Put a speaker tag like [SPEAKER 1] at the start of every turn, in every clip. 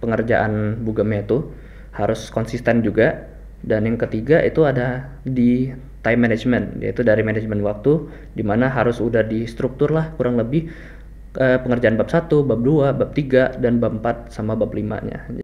[SPEAKER 1] pengerjaan bugemnya itu harus konsisten juga. Dan yang ketiga itu ada di time management, yaitu dari manajemen waktu, di mana harus udah distruktur lah kurang lebih pengerjaan bab 1, bab 2, bab 3, dan bab 4 sama bab 5-nya.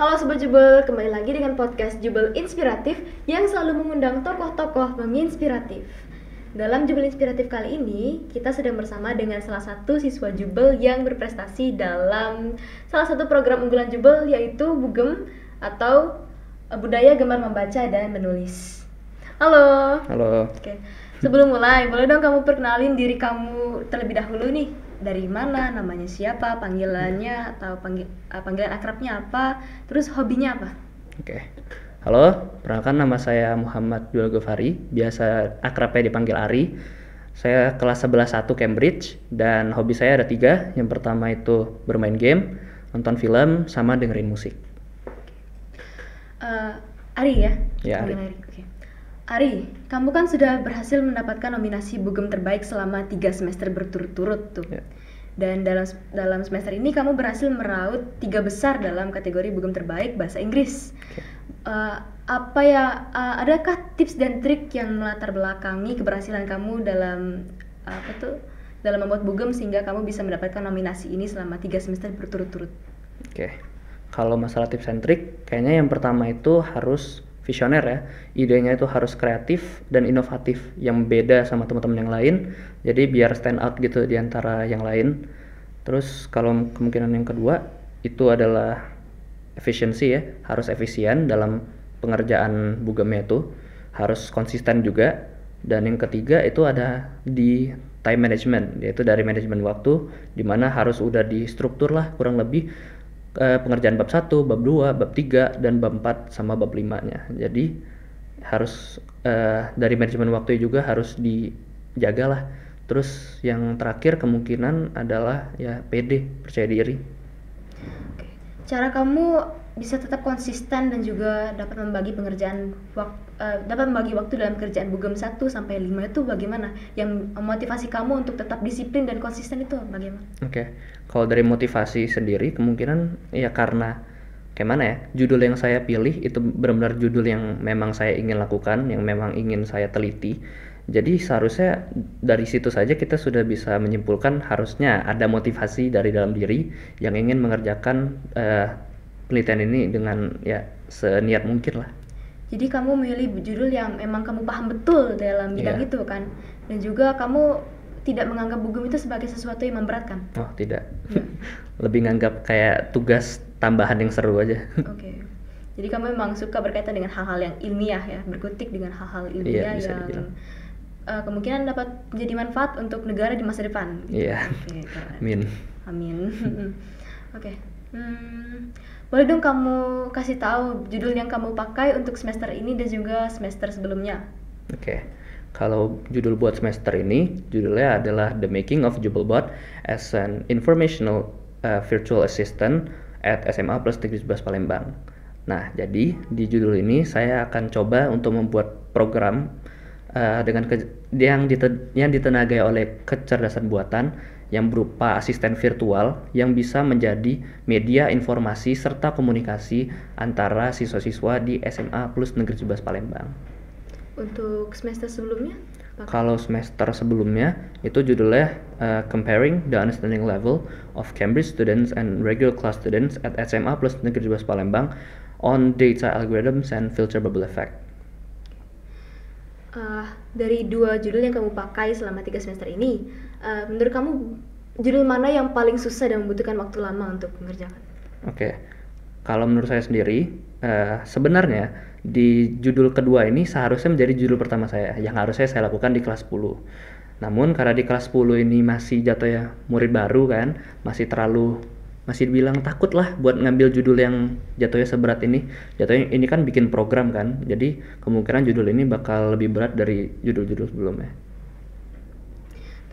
[SPEAKER 2] Halo Sobat Jubel, kembali lagi dengan podcast Jubel Inspiratif yang selalu mengundang tokoh-tokoh menginspiratif. Dalam Jubel Inspiratif kali ini, kita sedang bersama dengan salah satu siswa Jubel yang berprestasi dalam salah satu program unggulan Jubel, yaitu Bugem atau Budaya Gemar Membaca dan Menulis. Halo.
[SPEAKER 1] Halo.
[SPEAKER 2] Oke. Sebelum mulai, boleh dong kamu perkenalin diri kamu terlebih dahulu nih. Dari mana, namanya siapa, panggilannya atau panggilan akrabnya apa, terus hobinya apa?
[SPEAKER 1] Oke. Halo, perkenalkan nama saya Muhammad Jual Gofari, biasa akrabnya dipanggil Ari. Saya kelas 11-1 Cambridge, dan hobi saya ada 3. Yang pertama itu bermain game, nonton film, sama dengerin musik.
[SPEAKER 2] Ari ya?
[SPEAKER 1] Ya, Ari.
[SPEAKER 2] Oke. Ari, kamu kan sudah berhasil mendapatkan nominasi Bugem terbaik selama 3 semester berturut-turut tuh.
[SPEAKER 1] Ya.
[SPEAKER 2] Dan dalam semester ini kamu berhasil meraut 3 besar dalam kategori Bugem terbaik bahasa Inggris.
[SPEAKER 1] Oke.
[SPEAKER 2] Adakah tips dan trik yang melatar belakangi keberhasilan kamu dalam membuat Bugem sehingga kamu bisa mendapatkan nominasi ini selama 3 semester berturut-turut?
[SPEAKER 1] Oke. Kalau masalah tips and trik, kayaknya yang pertama itu harus visioner ya. Idenya itu harus kreatif dan inovatif yang beda sama teman-teman yang lain. Jadi biar stand out gitu di antara yang lain. Terus kalau kemungkinan yang kedua itu adalah efisiensi ya, harus efisien dalam pengerjaan bugemnya itu, harus konsisten juga. Dan yang ketiga itu ada di time management, yaitu dari manajemen waktu, di mana harus udah distruktur lah kurang lebih pengerjaan bab 1, bab 2, bab 3, dan bab 4 sama bab 5-nya. Jadi harus dari manajemen waktu juga harus dijaga lah. Terus yang terakhir kemungkinan adalah ya pede, percaya diri.
[SPEAKER 2] Oke. Cara kamu bisa tetap konsisten dan juga dapat membagi waktu dalam kerjaan Bugem 1 sampai 5 itu bagaimana? Yang memotivasi kamu untuk tetap disiplin dan konsisten itu bagaimana?
[SPEAKER 1] Oke. Kalau dari motivasi sendiri kemungkinan ya karena kayak mana ya, judul yang saya pilih itu benar-benar judul yang memang saya ingin lakukan, yang memang ingin saya teliti. Jadi seharusnya dari situ saja kita sudah bisa menyimpulkan harusnya ada motivasi dari dalam diri yang ingin mengerjakan penelitian ini dengan ya seniat mungkin lah.
[SPEAKER 2] Jadi kamu memilih judul yang memang kamu paham betul dalam bidang
[SPEAKER 1] Iya.
[SPEAKER 2] itu kan? Dan juga kamu tidak menganggap Bugem itu sebagai sesuatu yang memberatkan?
[SPEAKER 1] Oh tidak.
[SPEAKER 2] Iya.
[SPEAKER 1] Lebih nganggap kayak tugas tambahan yang seru aja.
[SPEAKER 2] Oke. Jadi kamu memang suka berkaitan dengan hal-hal yang ilmiah ya, berkutik dengan hal-hal
[SPEAKER 1] Iya,
[SPEAKER 2] ilmiah
[SPEAKER 1] bisa
[SPEAKER 2] yang
[SPEAKER 1] dibilang.
[SPEAKER 2] Kemungkinan dapat menjadi manfaat untuk negara di masa depan.
[SPEAKER 1] Iya.
[SPEAKER 2] Oke, keren.
[SPEAKER 1] Amin.
[SPEAKER 2] Oke. Boleh dong kamu kasih tahu judul yang kamu pakai untuk semester ini dan juga semester sebelumnya?
[SPEAKER 1] Oke. Kalau judul buat semester ini, judulnya adalah The Making of Jubelbot as an Informational Virtual Assistant at SMA Plus Negeri 11 Palembang. Nah, jadi di judul ini saya akan coba untuk membuat program yang ditenagai oleh kecerdasan buatan yang berupa asisten virtual yang bisa menjadi media informasi serta komunikasi antara siswa-siswa di SMA Plus Negeri 11 Palembang.
[SPEAKER 2] Untuk semester sebelumnya?
[SPEAKER 1] Kalau semester sebelumnya itu judulnya Comparing the Understanding Level of Cambridge Students and Regular Class Students at SMA Plus Negeri 12 Palembang on Data Algorithms and Filter Bubble Effect.
[SPEAKER 2] Dari 2 judul yang kamu pakai selama 3 semester ini, menurut kamu judul mana yang paling susah dan membutuhkan waktu lama untuk mengerjakan?
[SPEAKER 1] Oke. Kalau menurut saya sendiri, sebenarnya di judul kedua ini seharusnya menjadi judul pertama saya yang harusnya saya lakukan di kelas 10. Namun karena di kelas 10 ini masih jatuhnya murid baru kan, masih dibilang takut lah buat ngambil judul yang jatuhnya seberat ini. Jatuhnya ini kan bikin program kan, jadi kemungkinan judul ini bakal lebih berat dari judul-judul sebelumnya.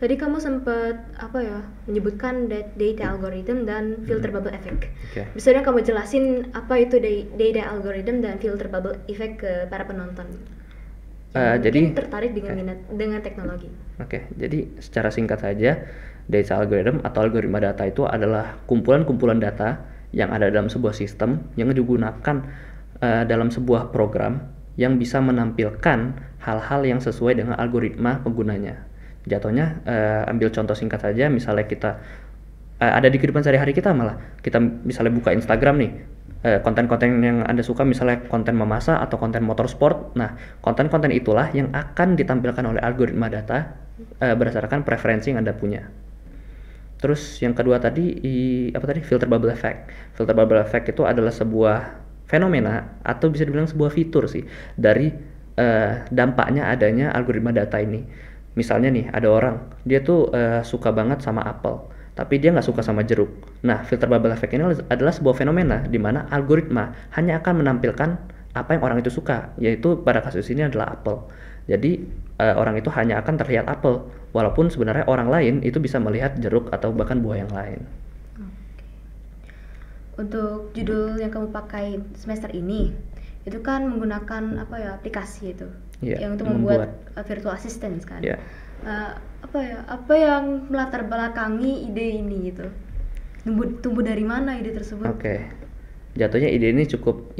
[SPEAKER 2] Tadi kamu sempat menyebutkan data algorithm dan filter bubble effect.
[SPEAKER 1] Oke.
[SPEAKER 2] Bisa dong kamu jelasin apa itu data algorithm dan filter bubble effect ke para penonton?
[SPEAKER 1] Jadi
[SPEAKER 2] mungkin tertarik dengan minat dengan teknologi.
[SPEAKER 1] Oke, jadi secara singkat saja, data algorithm atau algoritma data itu adalah kumpulan-kumpulan data yang ada dalam sebuah sistem yang digunakan dalam sebuah program yang bisa menampilkan hal-hal yang sesuai dengan algoritma penggunanya. Jatuhnya, ambil contoh singkat saja, misalnya kita ada di kehidupan sehari-hari kita, malah kita misalnya buka Instagram nih, konten-konten yang Anda suka, misalnya konten memasak atau konten motorsport. Nah, konten-konten itulah yang akan ditampilkan oleh algoritma data berdasarkan preferensi yang Anda punya. Terus yang kedua tadi, filter bubble effect. Filter bubble effect itu adalah sebuah fenomena atau bisa dibilang sebuah fitur sih dari dampaknya adanya algoritma data ini. Misalnya nih, ada orang, dia tuh suka banget sama apel, tapi dia nggak suka sama jeruk. Nah, filter bubble effect ini adalah sebuah fenomena di mana algoritma hanya akan menampilkan apa yang orang itu suka, yaitu pada kasus ini adalah apel. Jadi orang itu hanya akan terlihat apel, walaupun sebenarnya orang lain itu bisa melihat jeruk atau bahkan buah yang lain.
[SPEAKER 2] Untuk judul yang kamu pakai semester ini, itu kan menggunakan aplikasi itu, yang untuk membuat virtual assistant kan. Apa yang melatar belakangi ide ini gitu? Tumbuh dari mana ide tersebut?
[SPEAKER 1] Oke. Jatuhnya ide ini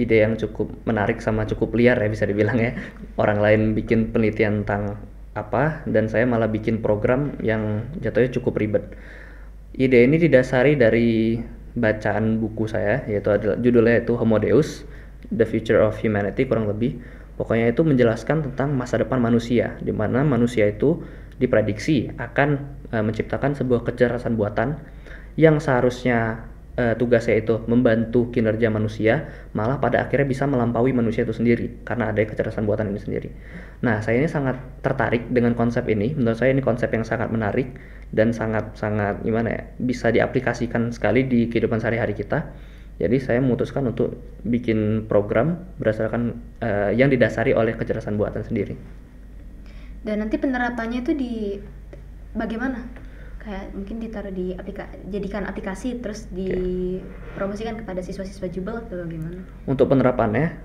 [SPEAKER 1] ide yang cukup menarik sama cukup liar ya, bisa dibilang ya. Orang lain bikin penelitian tentang apa, dan saya malah bikin program yang jatuhnya cukup ribet. Ide ini didasari dari bacaan buku saya, yaitu judulnya itu Homo Deus, The Future of Humanity, kurang lebih. Pokoknya itu menjelaskan tentang masa depan manusia, di mana manusia itu diprediksi akan menciptakan sebuah kecerdasan buatan yang seharusnya tugasnya itu membantu kinerja manusia, malah pada akhirnya bisa melampaui manusia itu sendiri karena ada kecerdasan buatan ini sendiri. Nah, saya ini sangat tertarik dengan konsep ini. Menurut saya ini konsep yang sangat menarik dan sangat bisa diaplikasikan sekali di kehidupan sehari-hari kita. Jadi saya memutuskan untuk bikin program berdasarkan yang didasari oleh kecerdasan buatan sendiri.
[SPEAKER 2] Dan nanti penerapannya itu bagaimana? Kayak mungkin ditaruh jadikan aplikasi terus dipromosikan kepada siswa-siswa Jubel atau gimana?
[SPEAKER 1] Untuk penerapannya,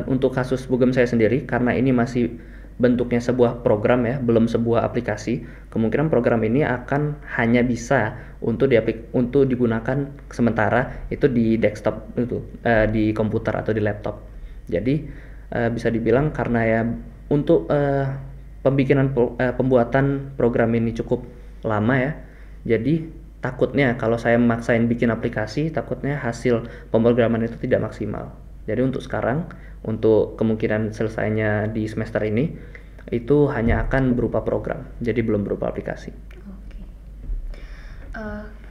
[SPEAKER 1] untuk kasus Bugem saya sendiri, karena ini masih bentuknya sebuah program ya, belum sebuah aplikasi, kemungkinan program ini akan hanya bisa untuk digunakan sementara itu di desktop itu, di komputer atau di laptop. Jadi bisa dibilang karena ya untuk pembuatan program ini cukup lama ya, jadi takutnya kalau saya memaksain bikin aplikasi, takutnya hasil pemrograman itu tidak maksimal. Jadi untuk sekarang, untuk kemungkinan selesainya di semester ini, itu hanya akan berupa program, jadi belum berupa aplikasi.
[SPEAKER 2] Oke.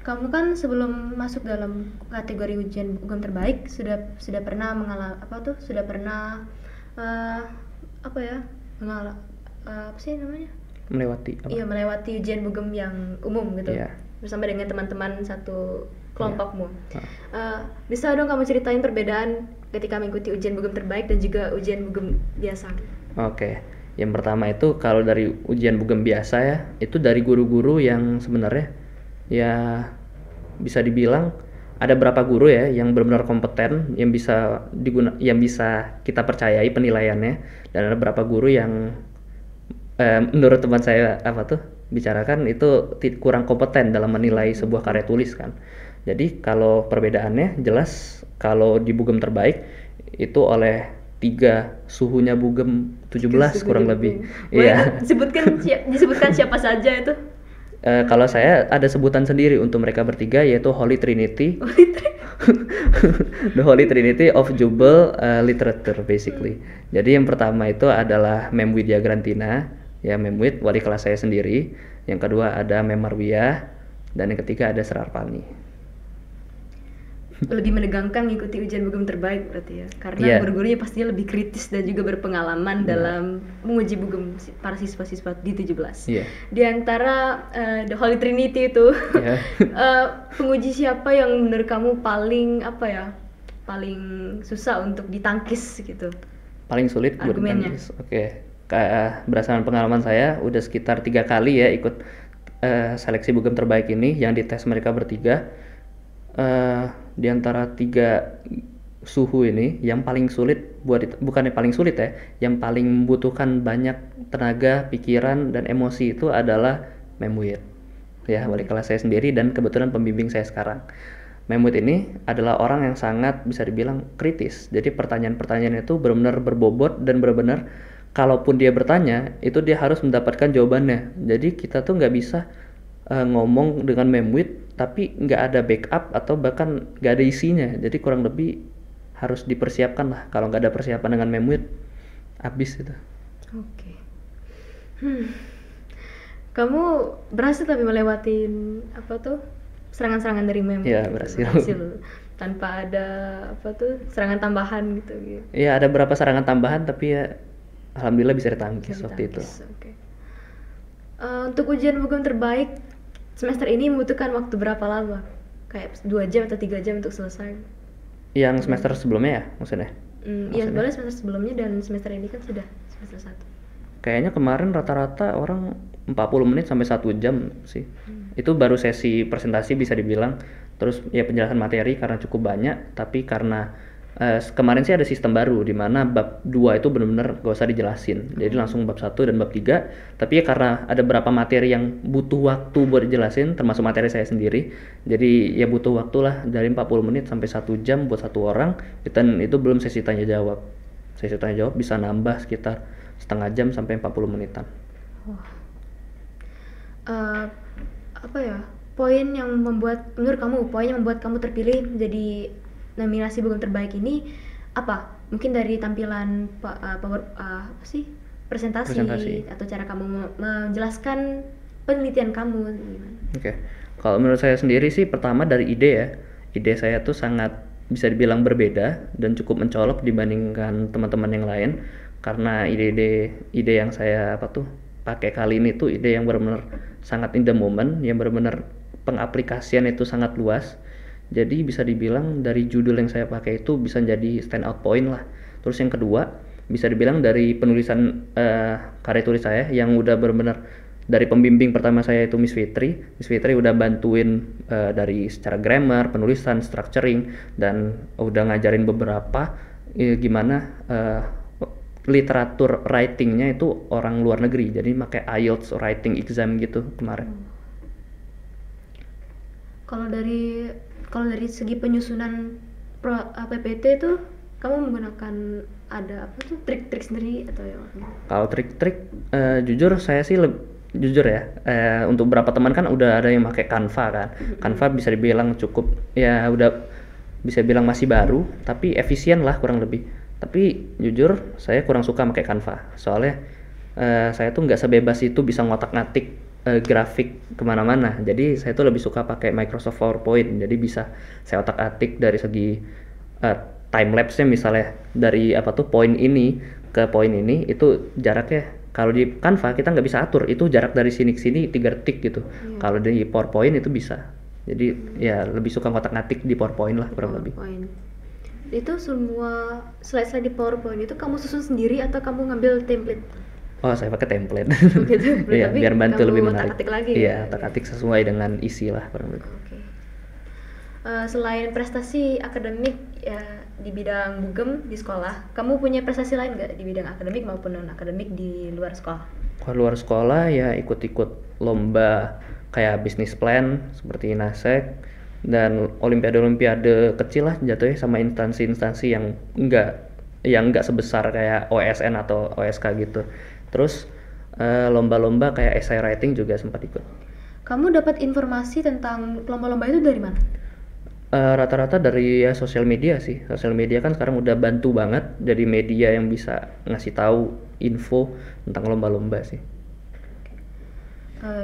[SPEAKER 2] Kamu kan sebelum masuk dalam kategori ujian Bugem terbaik sudah pernah melewati ujian Bugem yang umum gitu, bersama dengan teman-teman satu kelompokmu. Bisa dong kamu ceritain perbedaan ketika mengikuti ujian Bugem terbaik dan juga ujian Bugem biasa?
[SPEAKER 1] Oke. Yang pertama itu kalau dari ujian Bugem biasa ya, itu dari guru-guru yang sebenarnya ya bisa dibilang ada beberapa guru ya yang benar-benar kompeten, yang bisa kita percayai penilaiannya, dan ada beberapa guru yang menurut teman saya bicarakan itu kurang kompeten dalam menilai sebuah karya tulis kan. Jadi kalau perbedaannya jelas, kalau di Bugem terbaik itu oleh 3 suhunya Bugem 17 kurang lebih.
[SPEAKER 2] Iya. Disebutkan siapa saja itu?
[SPEAKER 1] Kalau saya ada sebutan sendiri untuk mereka bertiga, yaitu Holy Trinity. The Holy Trinity of Jubel Literature basically. Jadi yang pertama itu adalah Mem Widya Grantina, ya Mem Wid, wali kelas saya sendiri. Yang kedua ada Mem Marwiyah, dan yang ketiga ada Serarpani.
[SPEAKER 2] Lebih menegangkan mengikuti ujian Bugem terbaik berarti ya, karena guru-gurunya pastinya lebih kritis dan juga berpengalaman dalam menguji Bugem para siswa-siswa di 17. Di antara The Holy Trinity itu, penguji siapa yang menurut kamu paling susah untuk ditangkis gitu?
[SPEAKER 1] Paling sulit buat
[SPEAKER 2] argumennya?
[SPEAKER 1] ditangkis. Oke. Berdasarkan pengalaman saya udah sekitar 3 kali ya ikut seleksi Bugem terbaik ini yang dites mereka bertiga, di antara 3 suhu ini yang paling sulit bukannya paling sulit ya, yang paling membutuhkan banyak tenaga, pikiran dan emosi itu adalah Memwit. Ya, wali kelas saya sendiri dan kebetulan pembimbing saya sekarang. Memwit ini adalah orang yang sangat bisa dibilang kritis. Jadi pertanyaan-pertanyaan itu benar-benar berbobot dan benar-benar kalaupun dia bertanya, itu dia harus mendapatkan jawabannya. Jadi kita tuh nggak bisa ngomong dengan Memwit tapi nggak ada backup atau bahkan nggak ada isinya. Jadi kurang lebih harus dipersiapkan lah. Kalau nggak ada persiapan dengan Memwit, habis itu.
[SPEAKER 2] Oke. Kamu berhasil tapi melewatin serangan-serangan dari Mem.
[SPEAKER 1] Iya, berhasil.
[SPEAKER 2] Tanpa ada serangan tambahan gitu.
[SPEAKER 1] Iya, ada beberapa serangan tambahan tapi ya alhamdulillah bisa ditangkis waktu itu.
[SPEAKER 2] Oke. Untuk ujian Bugem terbaik semester ini membutuhkan waktu berapa lama? Kayak 2 jam atau 3 jam untuk selesai?
[SPEAKER 1] Yang semester sebelumnya ya maksudnya?
[SPEAKER 2] Iya, sebenarnya semester sebelumnya dan semester ini kan sudah semester 1.
[SPEAKER 1] Kayaknya kemarin rata-rata orang 40 menit sampai 1 jam sih. Itu baru sesi presentasi bisa dibilang. Terus ya penjelasan materi karena cukup banyak, tapi karena kemarin sih ada sistem baru di mana bab 2 itu benar-benar gak usah dijelasin. Jadi langsung bab 1 dan bab 3. Tapi ya karena ada beberapa materi yang butuh waktu buat dijelasin, termasuk materi saya sendiri. Jadi ya butuh waktu lah dari 40 menit sampai 1 jam buat satu orang. Dan itu belum sesi tanya jawab. Sesi tanya jawab bisa nambah sekitar setengah jam sampai 40 menitan.
[SPEAKER 2] Poin yang membuat kamu terpilih menjadi nominasi Bugem terbaik ini apa? Mungkin dari tampilan presentasi atau cara kamu menjelaskan penelitian kamu gimana?
[SPEAKER 1] Oke. Kalau menurut saya sendiri sih pertama dari ide ya. Ide saya tuh sangat bisa dibilang berbeda dan cukup mencolok dibandingkan teman-teman yang lain karena ide yang saya pakai kali ini tuh ide yang benar-benar sangat in the moment, yang benar-benar pengaplikasian itu sangat luas. Jadi bisa dibilang dari judul yang saya pakai itu bisa jadi stand out point lah. Terus yang kedua bisa dibilang dari penulisan karya tulis saya yang udah benar-benar dari pembimbing pertama saya itu Miss Fitri. Miss Fitri udah bantuin dari secara grammar, penulisan, structuring dan udah ngajarin beberapa gimana literatur writingnya itu orang luar negeri. Jadi pakai IELTS writing exam gitu kemarin.
[SPEAKER 2] Kalau dari segi penyusunan PPT itu kamu menggunakan ada trik-trik sendiri atau ya?
[SPEAKER 1] Kalau trik-trik jujur saya sih jujur ya untuk beberapa teman kan udah ada yang pakai Canva kan. Canva bisa dibilang cukup ya udah bisa bilang masih baru tapi efisien lah kurang lebih. Tapi jujur saya kurang suka pakai Canva soalnya saya tuh nggak sebebas itu bisa ngotak-ngatik grafik kemana-mana. Jadi saya tuh lebih suka pakai Microsoft PowerPoint. Jadi bisa saya otak-atik dari segi time lapse-nya misalnya dari poin ini ke poin ini itu jaraknya. Kalau di Canva kita nggak bisa atur itu jarak dari sini ke sini 3 detik gitu. Kalau di PowerPoint itu bisa. Jadi ya lebih suka ngotak-ngatik di PowerPoint lah kurang lebih.
[SPEAKER 2] Itu semua slide-slide di PowerPoint itu kamu susun sendiri atau kamu ngambil template?
[SPEAKER 1] Oh, saya pakai template.
[SPEAKER 2] Iya,
[SPEAKER 1] biar bantu lebih menarik.
[SPEAKER 2] Otak-atik lagi.
[SPEAKER 1] Iya, otak-atik sesuai dengan isi lah kurang lebih.
[SPEAKER 2] Oke. Selain prestasi akademik ya di bidang Bugem di sekolah, kamu punya prestasi lain nggak di bidang akademik maupun non akademik di luar sekolah?
[SPEAKER 1] Kalau luar sekolah ya ikut-ikut lomba kayak business plan seperti NASEC dan olimpiade kecil lah jatuhnya sama instansi-instansi yang enggak sebesar kayak OSN atau OSK gitu. Terus lomba-lomba kayak essay writing juga sempat ikut.
[SPEAKER 2] Kamu dapat informasi tentang lomba-lomba itu dari mana?
[SPEAKER 1] Rata-rata dari sosial media sih. Sosial media kan sekarang udah bantu banget jadi media yang bisa ngasih tahu info tentang lomba-lomba sih.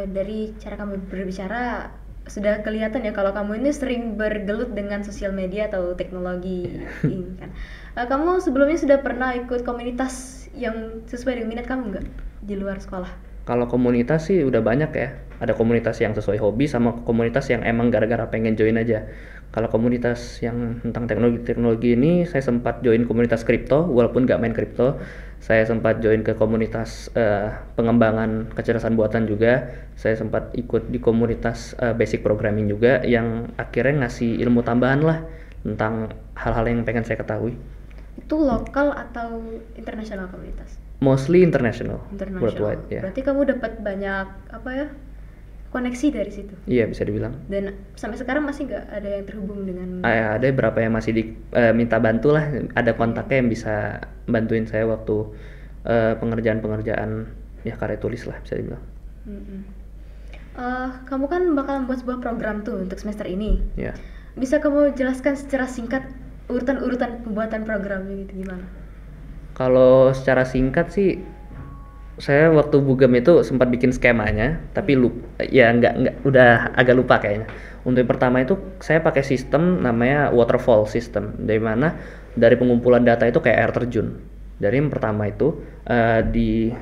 [SPEAKER 2] Dari cara kamu berbicara sudah kelihatan ya kalau kamu ini sering bergelut dengan sosial media atau teknologi ini kan. Kamu sebelumnya sudah pernah ikut komunitas yang sesuai dengan minat kamu nggak di luar sekolah?
[SPEAKER 1] Kalau komunitas sih udah banyak ya. Ada komunitas yang sesuai hobi sama komunitas yang emang gara-gara pengen join aja. Kalau komunitas yang tentang teknologi ini, saya sempat join komunitas kripto, walaupun nggak main kripto. Saya sempat join ke komunitas pengembangan kecerdasan buatan juga. Saya sempat ikut di komunitas basic programming juga, yang akhirnya ngasih ilmu tambahan lah tentang hal-hal yang pengen saya ketahui.
[SPEAKER 2] Itu lokal atau internasional komunitas?
[SPEAKER 1] Mostly international,
[SPEAKER 2] Internasional.
[SPEAKER 1] worldwide, ya.
[SPEAKER 2] Berarti kamu dapat banyak koneksi dari situ.
[SPEAKER 1] Iya, bisa dibilang.
[SPEAKER 2] Dan sampai sekarang masih nggak ada yang terhubung dengan.
[SPEAKER 1] Ada beberapa yang masih minta bantu lah, ada kontaknya yang bisa bantuin saya waktu pengerjaan ya karya tulis lah, bisa dibilang.
[SPEAKER 2] Kamu kan bakal membuat sebuah program tuh untuk semester ini.
[SPEAKER 1] Ya.
[SPEAKER 2] Bisa kamu jelaskan secara singkat urutan-urutan pembuatan programnya gitu gimana?
[SPEAKER 1] Kalau secara singkat sih, saya waktu Bugem itu sempat bikin skemanya, tapi nggak, udah agak lupa kayaknya. Untuk yang pertama itu saya pakai sistem namanya waterfall system, dari mana dari pengumpulan data itu kayak air terjun. Dari yang pertama itu di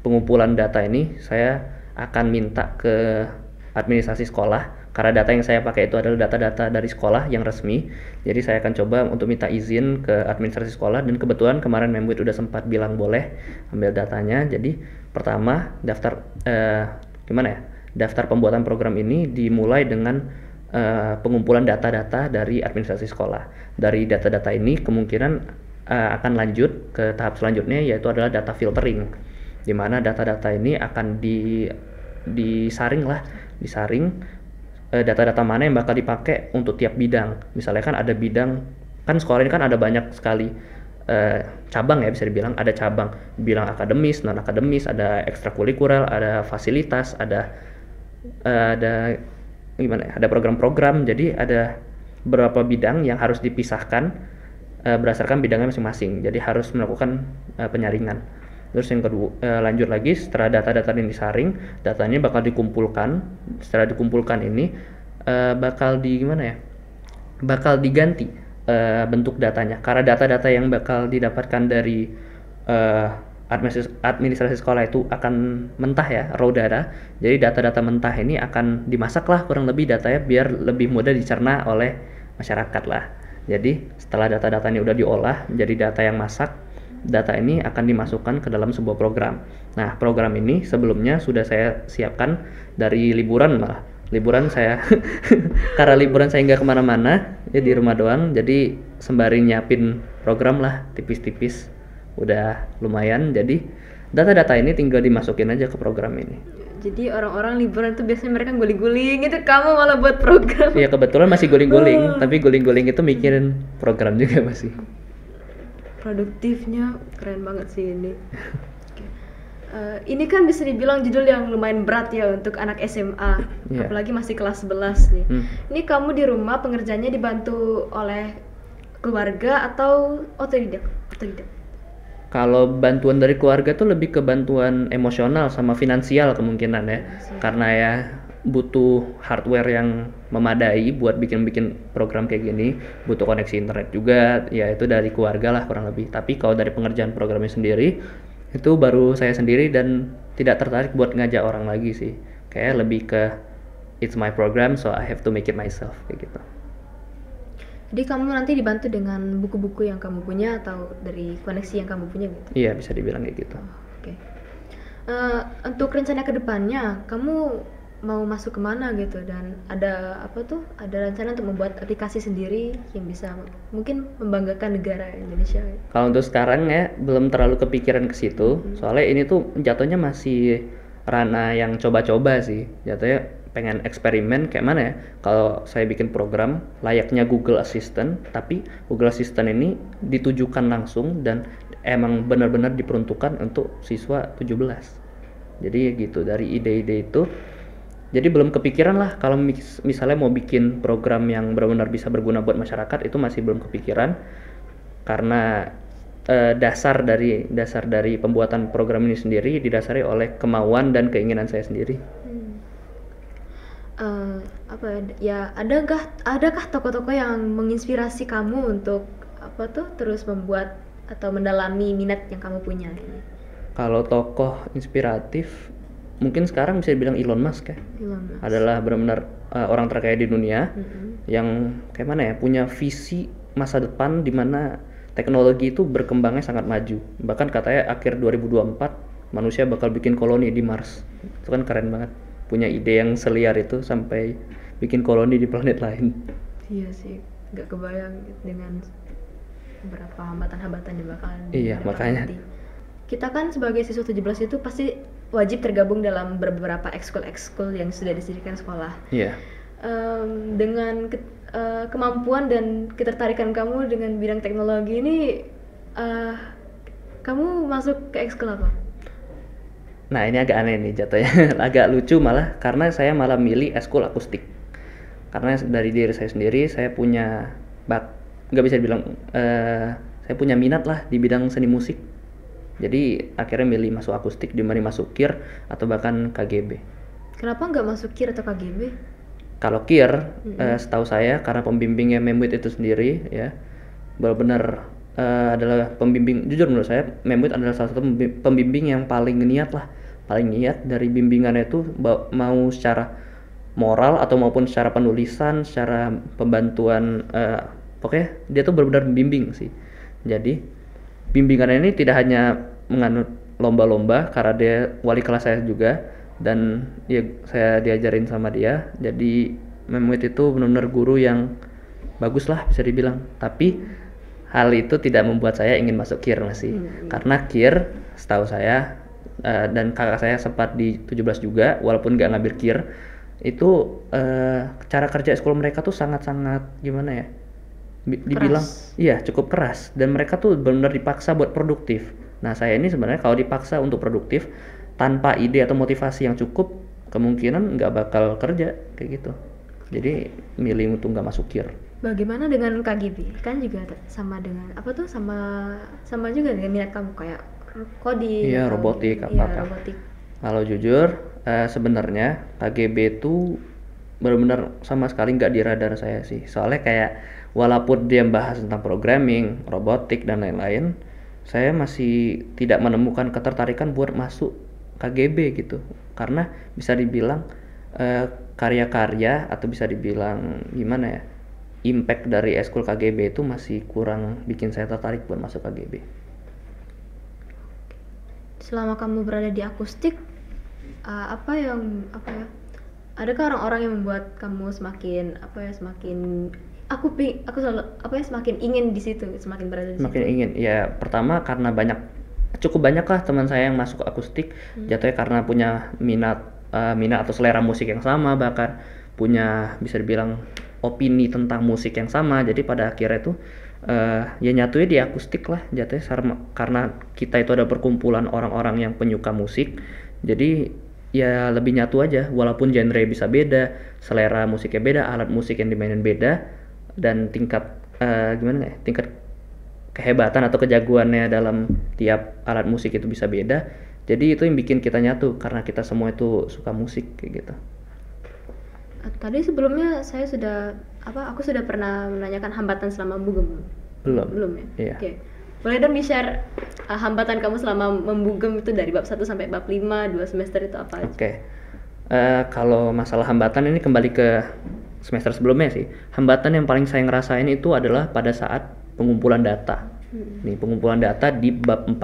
[SPEAKER 1] pengumpulan data ini saya akan minta ke administrasi sekolah, karena data yang saya pakai itu adalah data-data dari sekolah yang resmi. Jadi saya akan coba untuk minta izin ke administrasi sekolah, dan kebetulan kemarin Membuit udah sempat bilang boleh ambil datanya. Jadi pertama daftar daftar pembuatan program ini dimulai dengan pengumpulan data-data dari administrasi sekolah. Dari data-data ini kemungkinan akan lanjut ke tahap selanjutnya, yaitu adalah data filtering, di mana data-data ini akan disaring data-data mana yang bakal dipakai untuk tiap bidang. Misalnya kan ada bidang, kan sekolah ini kan ada banyak sekali cabang ya, bisa dibilang ada cabang bilang akademis, non akademis, ada ekstrakurikuler, ada fasilitas, ada program-program. Jadi ada beberapa bidang yang harus dipisahkan berdasarkan bidangnya masing-masing. Jadi harus melakukan penyaringan. Terus yang kedua, lanjut lagi, setelah data-data ini disaring, datanya bakal dikumpulkan. Setelah dikumpulkan ini bakal diganti bentuk datanya. Karena data-data yang bakal didapatkan dari administrasi sekolah itu akan mentah ya, raw data. Jadi data-data mentah ini akan dimasak lah kurang lebih datanya, biar lebih mudah dicerna oleh masyarakat lah. Jadi setelah data-data ini udah diolah menjadi data yang masak, data ini akan dimasukkan ke dalam sebuah program. Nah, program ini sebelumnya sudah saya siapkan dari liburan malah. Liburan saya, karena liburan saya nggak kemana-mana, ya di rumah doang. Jadi sembari nyiapin program lah, tipis-tipis. Udah lumayan, jadi data-data ini tinggal dimasukin aja ke program ini.
[SPEAKER 2] Jadi orang-orang liburan tuh biasanya mereka guling-guling, itu kamu malah buat program.
[SPEAKER 1] Iya, kebetulan masih guling-guling, tapi guling-guling itu mikirin program juga masih.
[SPEAKER 2] Produktifnya keren banget sih ini. Ini kan bisa dibilang judul yang lumayan berat ya untuk anak SMA, apalagi masih kelas 11 nih. Ini kamu di rumah pengerjaannya dibantu oleh keluarga atau otodidak?
[SPEAKER 1] Kalau bantuan dari keluarga tuh lebih ke bantuan emosional sama finansial kemungkinan ya, karena ya butuh hardware yang memadai buat bikin program kayak gini, butuh koneksi internet juga, ya itu dari keluarga lah kurang lebih. Tapi kalau dari pengerjaan programnya sendiri, itu baru saya sendiri dan tidak tertarik buat ngajak orang lagi sih. Kayak lebih ke it's my program so I have to make it myself kayak gitu.
[SPEAKER 2] Jadi kamu nanti dibantu dengan buku-buku yang kamu punya atau dari koneksi yang kamu punya gitu?
[SPEAKER 1] Iya, bisa dibilang kayak gitu.
[SPEAKER 2] Oke. Untuk rencana kedepannya, kamu mau masuk kemana gitu, dan ada rencana untuk membuat aplikasi sendiri yang bisa mungkin membanggakan negara Indonesia?
[SPEAKER 1] Kalau untuk sekarang ya belum terlalu kepikiran ke situ, soalnya ini tuh jatuhnya masih ranah yang coba-coba sih, jatuhnya pengen eksperimen kayak mana ya kalau saya bikin program layaknya Google Assistant, tapi Google Assistant ini ditujukan langsung dan emang benar-benar diperuntukkan untuk siswa 17. Jadi gitu, dari ide-ide itu jadi belum kepikiran lah kalau misalnya mau bikin program yang benar-benar bisa berguna buat masyarakat, itu masih belum kepikiran karena dasar dari pembuatan program ini sendiri didasari oleh kemauan dan keinginan saya sendiri.
[SPEAKER 2] Adakah tokoh-tokoh yang menginspirasi kamu untuk terus membuat atau mendalami minat yang kamu punya ini?
[SPEAKER 1] Kalau tokoh inspiratif mungkin sekarang bisa dibilang Elon Musk ya. Adalah benar-benar orang terkaya di dunia. yang kayak mana ya, punya visi masa depan di mana teknologi itu berkembangnya sangat maju. Bahkan katanya akhir 2024 manusia bakal bikin koloni di Mars. Itu kan keren banget. Punya ide yang seliar itu sampai bikin koloni di planet lain.
[SPEAKER 2] Iya sih, nggak kebayang dengan beberapa hambatan-hambatan yang bakal
[SPEAKER 1] Iya,
[SPEAKER 2] dihadapi
[SPEAKER 1] makanya.
[SPEAKER 2] nanti. Kita kan sebagai siswa 17 itu pasti wajib tergabung dalam beberapa ekskul yang sudah disediakan sekolah.
[SPEAKER 1] Iya.
[SPEAKER 2] Dengan kemampuan dan ketertarikan kamu dengan bidang teknologi ini, kamu masuk ke ekskul apa?
[SPEAKER 1] Nah, ini agak aneh nih jatuhnya. Agak lucu malah karena saya malah milih ekskul akustik. Karena dari diri saya sendiri saya punya nggak bisa dibilang saya punya minat lah di bidang seni musik. Jadi akhirnya milih masuk akustik dibanding masuk KIR atau bahkan KGB.
[SPEAKER 2] Kenapa nggak masuk KIR atau KGB?
[SPEAKER 1] Kalau KIR, setahu saya karena pembimbingnya Memwit itu sendiri ya, benar-benar adalah pembimbing. Jujur menurut saya Memwit adalah salah satu pembimbing yang paling niat lah, paling niat dari bimbingannya itu, mau secara moral atau maupun secara penulisan, secara pembantuan, pokoknya dia tuh benar-benar membimbing sih. Jadi bimbingannya ini tidak hanya menganut lomba-lomba karena dia wali kelas saya juga, dan ya saya diajarin sama dia. Jadi Memwit itu benar-benar guru yang bagus lah bisa dibilang. Tapi hal itu tidak membuat saya ingin masuk KIR masih. Karena KIR setahu saya dan kakak saya sempat di 17 juga walaupun nggak ngambil KIR, itu cara kerja sekolah mereka tuh sangat-sangat gimana ya, dibilang iya cukup keras, dan mereka tuh benar-benar dipaksa buat produktif. Nah saya ini sebenarnya kalau dipaksa untuk produktif tanpa ide atau motivasi yang cukup, kemungkinan nggak bakal kerja kayak gitu. Jadi milih untuk nggak masuk KIR.
[SPEAKER 2] Bagaimana dengan KGB? Kan juga sama dengan apa tuh, sama juga dengan minat kamu kayak coding.
[SPEAKER 1] Iya, robotik apa-apa.
[SPEAKER 2] Robotik.
[SPEAKER 1] Kalau jujur sebenarnya KGB itu benar-benar sama sekali nggak di radar saya sih. Soalnya kayak walaupun dia bahas tentang programming, robotik dan lain-lain, saya masih tidak menemukan ketertarikan buat masuk KGB gitu. Karena bisa dibilang karya-karya atau bisa dibilang gimana ya, impact dari ekskul KGB itu masih kurang bikin saya tertarik buat masuk KGB.
[SPEAKER 2] Selama kamu berada di akustik, adakah orang-orang yang membuat kamu semakin semakin ingin di situ, semakin berada di situ?
[SPEAKER 1] Semakin ingin ya, pertama karena cukup banyak lah teman saya yang masuk akustik, jatuhnya karena punya minat atau selera musik yang sama, bahkan punya bisa dibilang opini tentang musik yang sama. Jadi pada akhirnya itu ya nyatunya di akustik lah jatuhnya, karena kita itu ada perkumpulan orang-orang yang penyuka musik. Jadi ya lebih nyatu aja, walaupun genre bisa beda, selera musiknya beda, alat musik yang dimainin beda, dan tingkat tingkat kehebatan atau kejagoannya dalam tiap alat musik itu bisa beda. Jadi itu yang bikin kita nyatu karena kita semua itu suka musik kayak gitu.
[SPEAKER 2] Tadi sebelumnya aku sudah pernah menanyakan hambatan selama membugem. Belum ya?
[SPEAKER 1] Iya.
[SPEAKER 2] Oke. Boleh dong di-share hambatan kamu selama membugem itu dari bab 1 sampai bab 5, 2 semester itu apa aja?
[SPEAKER 1] Oke. Kalau masalah hambatan ini kembali ke semester sebelumnya sih. Hambatan yang paling saya ngerasain itu adalah pada saat pengumpulan data. Nih, pengumpulan data di bab 4,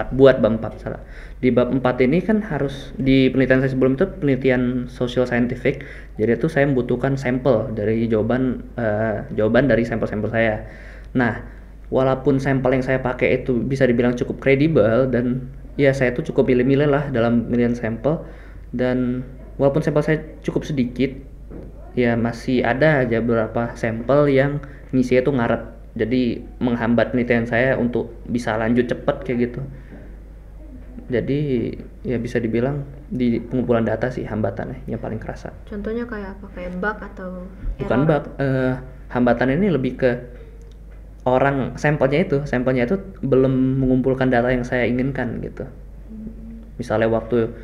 [SPEAKER 1] salah. Di bab 4 ini kan harus, di penelitian saya sebelum itu penelitian social scientific. Jadi itu saya membutuhkan sampel dari jawaban dari sampel-sampel saya. Nah, walaupun sampel yang saya pakai itu bisa dibilang cukup kredibel, dan ya saya tuh cukup milih-milih lah dalam pemilihan sampel, dan walaupun sampel saya cukup sedikit, ya masih ada aja beberapa sampel yang ngisinya tuh ngaret. Jadi menghambat penelitian saya untuk bisa lanjut cepet kayak gitu. Jadi ya bisa dibilang di pengumpulan data sih hambatannya yang paling kerasa.
[SPEAKER 2] Contohnya kayak apa? Kayak bug atau
[SPEAKER 1] Bukan bug, hambatan ini lebih ke sampelnya itu belum mengumpulkan data yang saya inginkan gitu. Misalnya waktu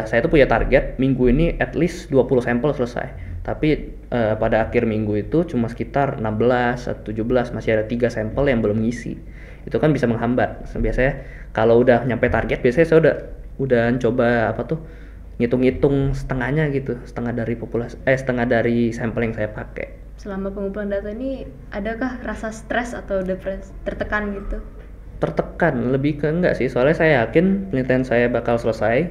[SPEAKER 1] saya tuh punya target minggu ini at least 20 sampel selesai. Tapi pada akhir minggu itu cuma sekitar 16 atau 17, masih ada 3 sampel yang belum ngisi. Itu kan bisa menghambat. Biasanya kalau udah nyampe target, biasanya saya udah coba ngitung-ngitung setengahnya gitu, setengah dari sampel yang saya pakai.
[SPEAKER 2] selama pengumpulan data ini adakah rasa stres atau tertekan gitu?
[SPEAKER 1] Tertekan, lebih ke enggak sih, soalnya saya yakin penelitian saya bakal selesai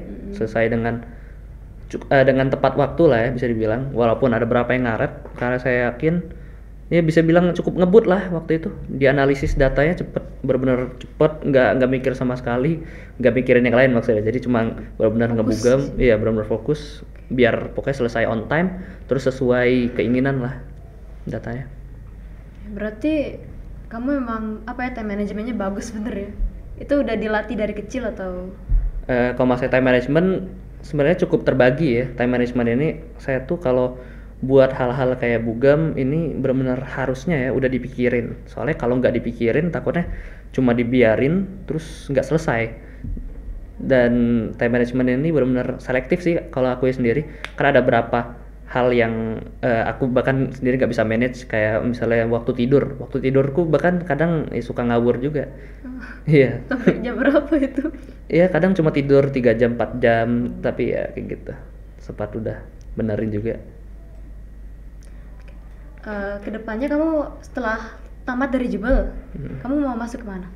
[SPEAKER 1] dengan tepat waktu lah ya bisa dibilang, walaupun ada beberapa yang ngaret, karena saya yakin ya bisa bilang cukup ngebut lah waktu itu, dianalisis datanya cepet, benar-benar cepet, nggak mikir sama sekali, nggak mikirin yang lain maksudnya, jadi cuma benar-benar ngebugam, iya benar-benar fokus, biar pokoknya selesai on time, terus sesuai keinginan lah datanya.
[SPEAKER 2] Berarti kamu memang time manajemennya bagus bener ya? Itu udah dilatih dari kecil atau?
[SPEAKER 1] Kalau masalah time management sebenarnya cukup terbagi ya. Time management ini saya tuh kalau buat hal-hal kayak bugam ini benar-benar harusnya ya udah dipikirin. Soalnya kalau nggak dipikirin takutnya cuma dibiarin terus nggak selesai. Dan time management ini benar-benar selektif sih kalau aku sendiri. Karena ada berapa hal yang aku bahkan sendiri nggak bisa manage, kayak misalnya waktu tidurku bahkan kadang suka ngawur juga. Iya.
[SPEAKER 2] Sampai jam berapa itu?
[SPEAKER 1] Iya, kadang cuma tidur 3 jam 4 jam, tapi ya kayak gitu. Sempat udah benerin juga.
[SPEAKER 2] Kedepannya kamu setelah tamat dari Jubel, kamu mau masuk kemana?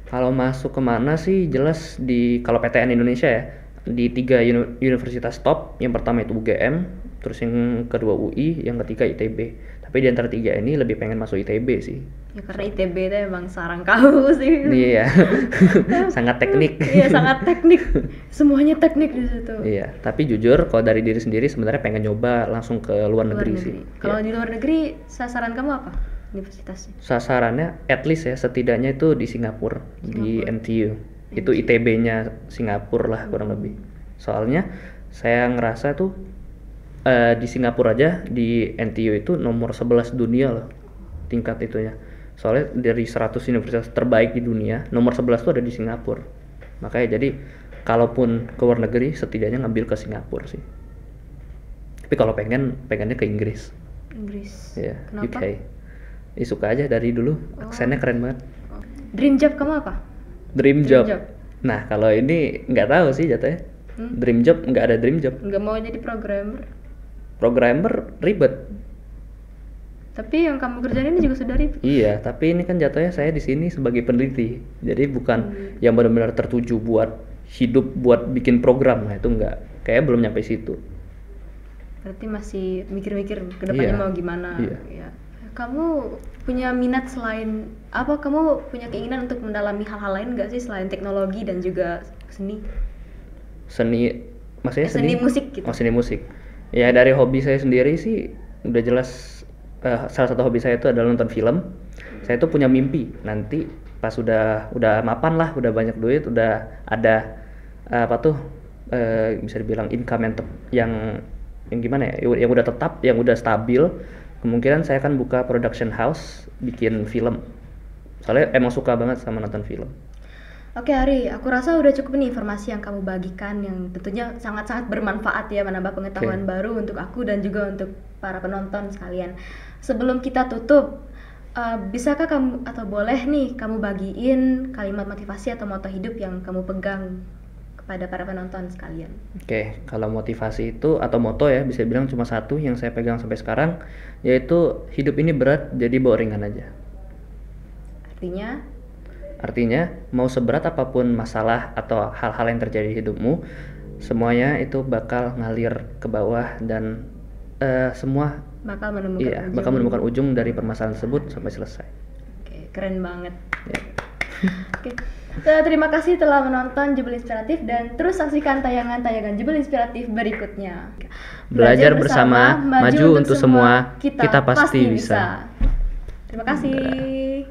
[SPEAKER 1] Kalau masuk kemana sih jelas kalau PTN Indonesia ya, di 3 universitas top. Yang pertama itu UGM, terus yang kedua UI, yang ketiga ITB. Tapi di antara 3 ini lebih pengen masuk ITB sih.
[SPEAKER 2] Ya karena ITB itu emang sarang kamu sih.
[SPEAKER 1] Iya. Sangat teknik.
[SPEAKER 2] Iya, sangat teknik. Semuanya teknik di situ.
[SPEAKER 1] Iya, tapi jujur kalau dari diri sendiri sebenarnya pengen nyoba langsung ke luar negeri sih.
[SPEAKER 2] Kalau
[SPEAKER 1] ya.
[SPEAKER 2] Di luar negeri sasaran kamu apa? Universitasnya?
[SPEAKER 1] Sasarannya at least ya setidaknya itu di Singapura. Di NTU. Itu ITB-nya Singapura lah kurang lebih. Soalnya saya ngerasa tuh di Singapura aja di NTU itu nomor 11 dunia loh tingkat itunya. Soalnya dari 100 universitas terbaik di dunia, nomor 11 tuh ada di Singapura. Makanya jadi kalaupun ke luar negeri setidaknya ngambil ke Singapura sih. Tapi kalau pengennya ke Inggris. Ya,
[SPEAKER 2] Kenapa?
[SPEAKER 1] UK. Suka aja dari dulu, aksennya keren banget.
[SPEAKER 2] Dream job kamu apa?
[SPEAKER 1] Dream job. Nah, kalau ini nggak tahu sih jatuhnya. Dream job nggak ada dream job.
[SPEAKER 2] Nggak mau jadi programmer.
[SPEAKER 1] Programmer ribet.
[SPEAKER 2] Tapi yang kamu kerjain ini juga sudah ribet.
[SPEAKER 1] Iya, tapi ini kan jatuhnya saya di sini sebagai peneliti. Jadi bukan yang benar-benar tertuju buat hidup, buat bikin program. Nah, itu enggak. Kayaknya belum nyampe situ.
[SPEAKER 2] Berarti masih mikir-mikir ke depannya mau gimana.
[SPEAKER 1] Iya.
[SPEAKER 2] Ya. Kamu punya minat selain apa? Kamu punya keinginan untuk mendalami hal-hal lain nggak sih selain teknologi dan juga seni?
[SPEAKER 1] Maksudnya
[SPEAKER 2] seni musik gitu.
[SPEAKER 1] Oh, seni musik. Ya dari hobi saya sendiri sih udah jelas salah satu hobi saya itu adalah nonton film. Saya tuh punya mimpi nanti pas udah mapan lah, udah banyak duit, udah ada bisa dibilang income yang gimana ya, yang udah tetap, yang udah stabil. Kemungkinan saya akan buka production house, bikin film. Soalnya emang suka banget sama nonton film.
[SPEAKER 2] Oke Ari, aku rasa udah cukup nih informasi yang kamu bagikan yang tentunya sangat-sangat bermanfaat ya, menambah pengetahuan baru untuk aku dan juga untuk para penonton sekalian. Sebelum kita tutup, bisakah kamu atau boleh nih kamu bagiin kalimat motivasi atau moto hidup yang kamu pegang kepada para penonton sekalian?
[SPEAKER 1] Oke, kalau motivasi itu atau moto ya bisa bilang cuma satu yang saya pegang sampai sekarang, yaitu hidup ini berat jadi bawa ringan aja. Artinya mau seberat apapun masalah atau hal-hal yang terjadi di hidupmu, semuanya itu bakal ngalir ke bawah dan semua bakal menemukan ujung dari permasalahan tersebut sampai selesai.
[SPEAKER 2] Oke, keren banget. Ya. Oke. Terima kasih telah menonton Jubel Inspiratif dan terus saksikan tayangan-tayangan Jubel Inspiratif berikutnya.
[SPEAKER 1] Belajar bersama, maju untuk semua, kita pasti bisa.
[SPEAKER 2] Terima kasih.